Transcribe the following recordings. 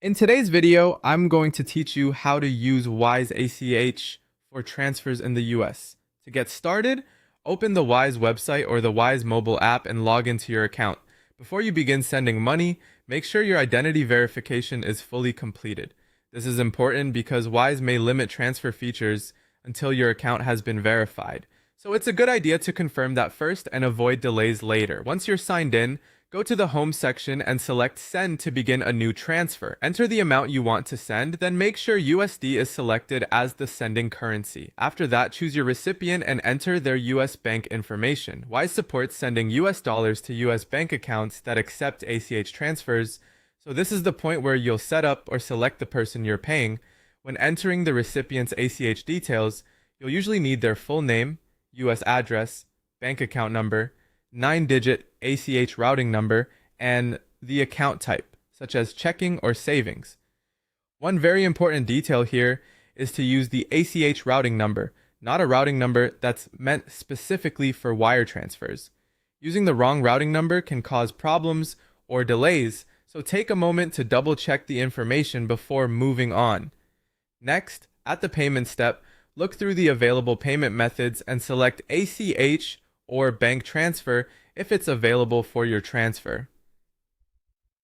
In today's video, I'm going to teach you how to use Wise ACH for transfers in the US. To get started, open the Wise website or the Wise mobile app and log into your account. Before you begin sending money, make sure your identity verification is fully completed. This is important because Wise may limit transfer features until your account has been verified. So it's a good idea to confirm that first and avoid delays later. Once you're signed in, go to the home section and select Send to begin a new transfer. Enter the amount you want to send, then make sure USD is selected as the sending currency. After that, choose your recipient and enter their US bank information. Wise supports sending US dollars to US bank accounts that accept ACH transfers, so this is the point where you'll set up or select the person you're paying. When entering the recipient's ACH details, you'll usually need their full name, US address, bank account number, 9-digit ACH routing number, and the account type, such as checking or savings. One very important detail here is to use the ACH routing number, not a routing number that's meant specifically for wire transfers. Using the wrong routing number can cause problems or delays, so take a moment to double check the information before moving on. Next, at the payment step, look through the available payment methods and select ACH or bank transfer if it's available for your transfer.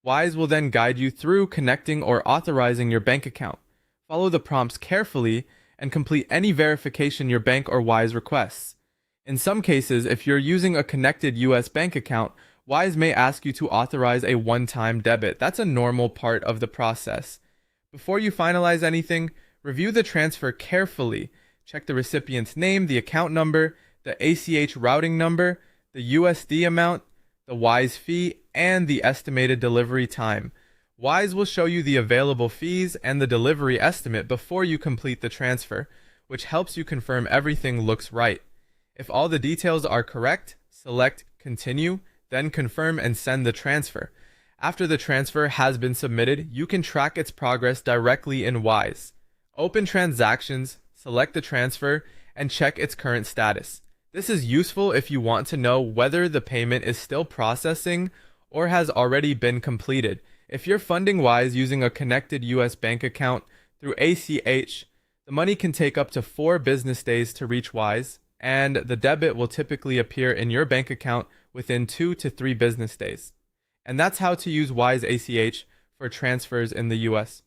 Wise will then guide you through connecting or authorizing your bank account. Follow the prompts carefully and complete any verification your bank or Wise requests. In some cases, if you're using a connected US bank account, Wise may ask you to authorize a one-time debit. That's a normal part of the process. Before you finalize anything, review the transfer carefully. Check the recipient's name, the account number, the ACH routing number, the USD amount, the Wise fee, and the estimated delivery time. Wise will show you the available fees and the delivery estimate before you complete the transfer, which helps you confirm everything looks right. If all the details are correct, select Continue, then confirm and send the transfer. After the transfer has been submitted, you can track its progress directly in Wise. Open Transactions, select the transfer, and check its current status. This is useful if you want to know whether the payment is still processing or has already been completed. If you're funding Wise using a connected US bank account through ACH, the money can take up to 4 business days to reach Wise, and the debit will typically appear in your bank account within 2 to 3 business days. And that's how to use Wise ACH for transfers in the US.